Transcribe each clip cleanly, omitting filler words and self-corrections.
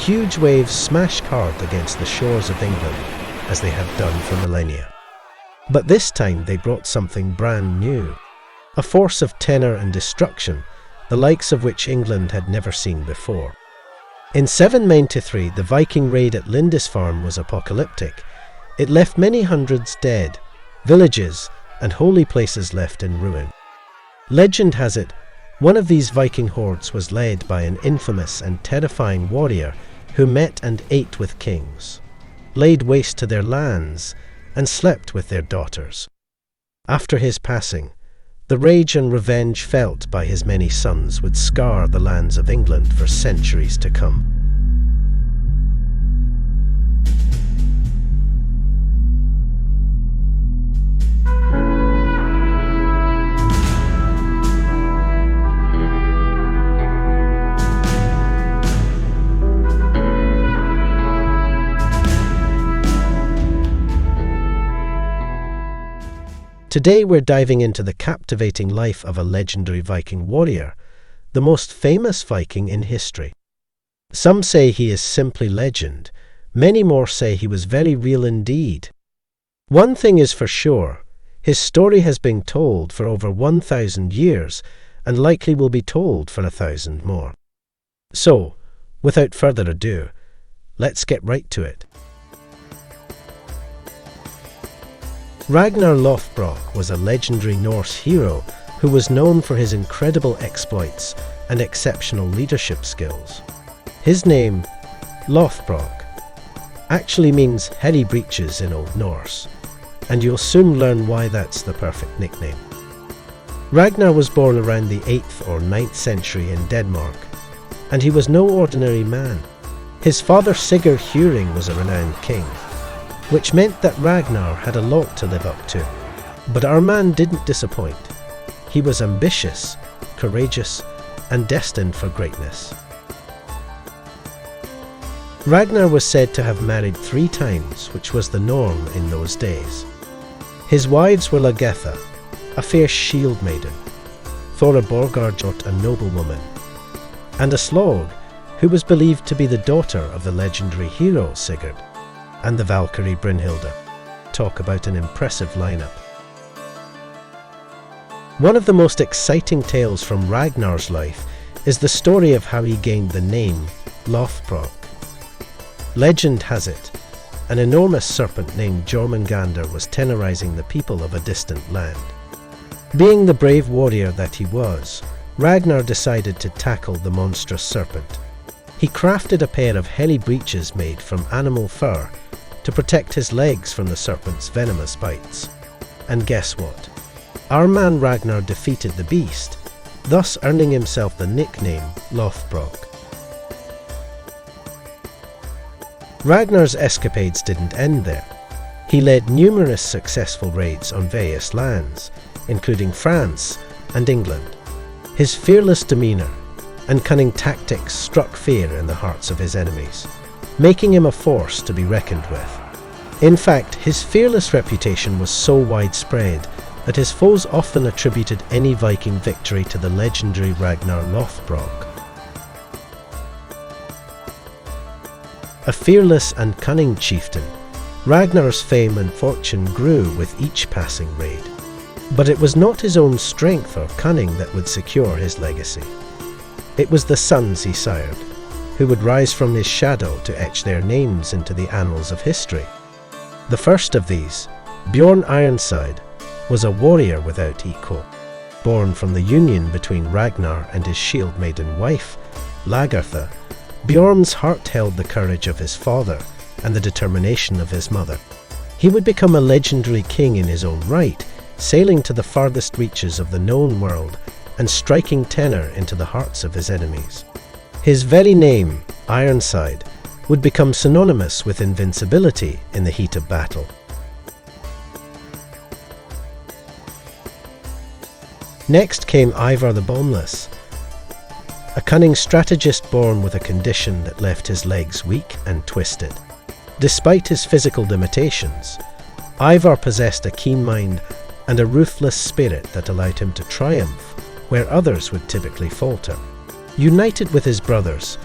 huge waves smashed hard against the shores of England, as they had done for millennia. But this time they brought something brand new, a force of terror and destruction, the likes of which England had never seen before. In 793, the Viking raid at Lindisfarne was apocalyptic. It left many hundreds dead, villages and holy places left in ruin. Legend has it, one of these Viking hordes was led by an infamous and terrifying warrior who met and ate with kings, laid waste to their lands, and slept with their daughters. After his passing, the rage and revenge felt by his many sons would scar the lands of England for centuries to come. Today we're diving into the captivating life of a legendary Viking warrior, the most famous Viking in history. Some say he is simply legend, many more say he was very real indeed. One thing is for sure, his story has been told for over 1,000 years and likely will be told for 1,000 more. So, without further ado, let's get right to it. Ragnar Lothbrok was a legendary Norse hero who was known for his incredible exploits and exceptional leadership skills. His name, Lothbrok, actually means hairy breeches in Old Norse, and you'll soon learn why that's the perfect nickname. Ragnar was born around the 8th or 9th century in Denmark, and he was no ordinary man. His father Sigurd Huring was a renowned king, which meant that Ragnar had a lot to live up to. But our man didn't disappoint. He was ambitious, courageous, and destined for greatness. Ragnar was said to have married 3 times, which was the norm in those days. His wives were Lagetha, a fierce shield maiden, Thora Borgarjot, a noblewoman, and a Slog, who was believed to be the daughter of the legendary hero Sigurd, and the Valkyrie Brynhilda. Talk about an impressive lineup. One of the most exciting tales from Ragnar's life is the story of how he gained the name Lothbrok. Legend has it, an enormous serpent named Jormungandr was terrorizing the people of a distant land. Being the brave warrior that he was, Ragnar decided to tackle the monstrous serpent. He crafted a pair of hairy breeches made from animal fur to protect his legs from the serpent's venomous bites. And guess what? Our man Ragnar defeated the beast, thus earning himself the nickname Lothbrok. Ragnar's escapades didn't end there. He led numerous successful raids on various lands, including France and England. His fearless demeanour and cunning tactics struck fear in the hearts of his enemies, making him a force to be reckoned with. In fact, his fearless reputation was so widespread that his foes often attributed any Viking victory to the legendary Ragnar Lothbrok. A fearless and cunning chieftain, Ragnar's fame and fortune grew with each passing raid. But it was not his own strength or cunning that would secure his legacy. It was the sons he sired, who would rise from his shadow to etch their names into the annals of history. The first of these, Bjorn Ironside, was a warrior without equal. Born from the union between Ragnar and his shield maiden wife, Lagertha, Bjorn's heart held the courage of his father and the determination of his mother. He would become a legendary king in his own right, sailing to the farthest reaches of the known world and striking terror into the hearts of his enemies. His very name, Ironside, would become synonymous with invincibility in the heat of battle. Next came Ivar the Boneless, a cunning strategist born with a condition that left his legs weak and twisted. Despite his physical limitations, Ivar possessed a keen mind and a ruthless spirit that allowed him to triumph where others would typically falter. United with his brothers,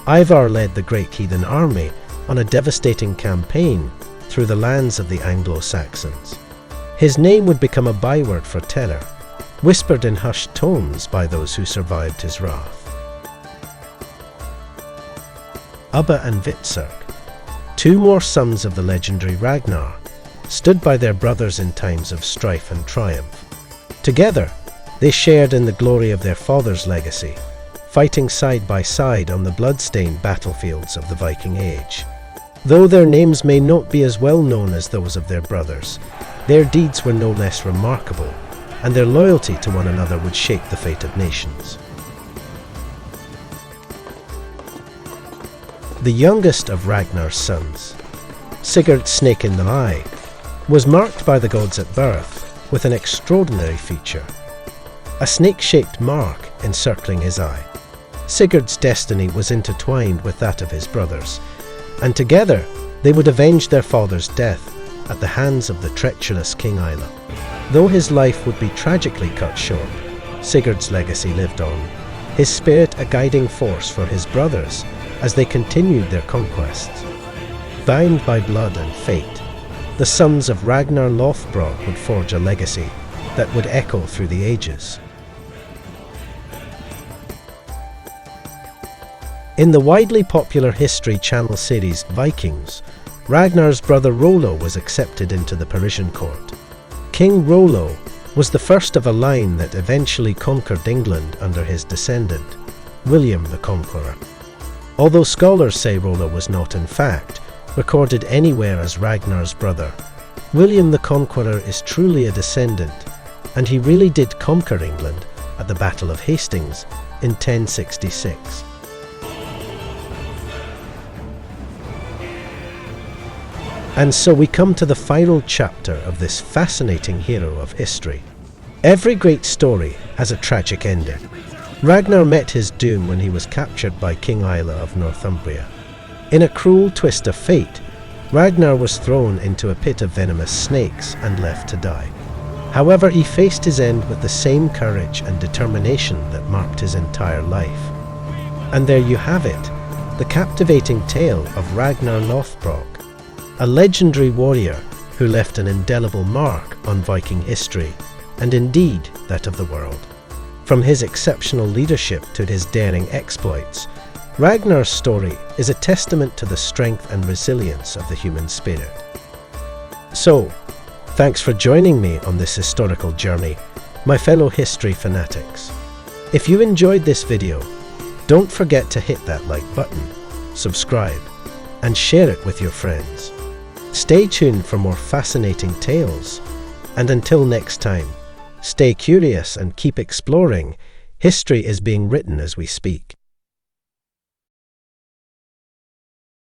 Ivar led the great heathen army on a devastating campaign through the lands of the Anglo-Saxons. His name would become a byword for terror, whispered in hushed tones by those who survived his wrath. Ubba and Hvitserk, two more sons of the legendary Ragnar, stood by their brothers in times of strife and triumph. Together, they shared in the glory of their father's legacy, fighting side by side on the blood-stained battlefields of the Viking Age. Though their names may not be as well known as those of their brothers, their deeds were no less remarkable, and their loyalty to one another would shape the fate of nations. The youngest of Ragnar's sons, Sigurd Snake in the Eye, was marked by the gods at birth with an extraordinary feature, a snake-shaped mark encircling his eye. Sigurd's destiny was intertwined with that of his brothers, and together they would avenge their father's death at the hands of the treacherous King Aila. Though his life would be tragically cut short, Sigurd's legacy lived on, his spirit a guiding force for his brothers as they continued their conquests. Bound by blood and fate, the sons of Ragnar Lothbrok would forge a legacy that would echo through the ages. In the widely popular History Channel series Vikings, Ragnar's brother Rollo was accepted into the Parisian court. King Rollo was the first of a line that eventually conquered England under his descendant, William the Conqueror. Although scholars say Rollo was not in fact recorded anywhere as Ragnar's brother, William the Conqueror is truly a descendant, and he really did conquer England at the Battle of Hastings in 1066. And so we come to the final chapter of this fascinating hero of history. Every great story has a tragic ending. Ragnar met his doom when he was captured by King Aila of Northumbria. In a cruel twist of fate, Ragnar was thrown into a pit of venomous snakes and left to die. However, he faced his end with the same courage and determination that marked his entire life. And there you have it, the captivating tale of Ragnar Lothbrok, a legendary warrior who left an indelible mark on Viking history, and indeed that of the world. From his exceptional leadership to his daring exploits, Ragnar's story is a testament to the strength and resilience of the human spirit. So, thanks for joining me on this historical journey, my fellow history fanatics. If you enjoyed this video, don't forget to hit that like button, subscribe, and share it with your friends. Stay tuned for more fascinating tales, and until next time, stay curious and keep exploring. History is being written as we speak.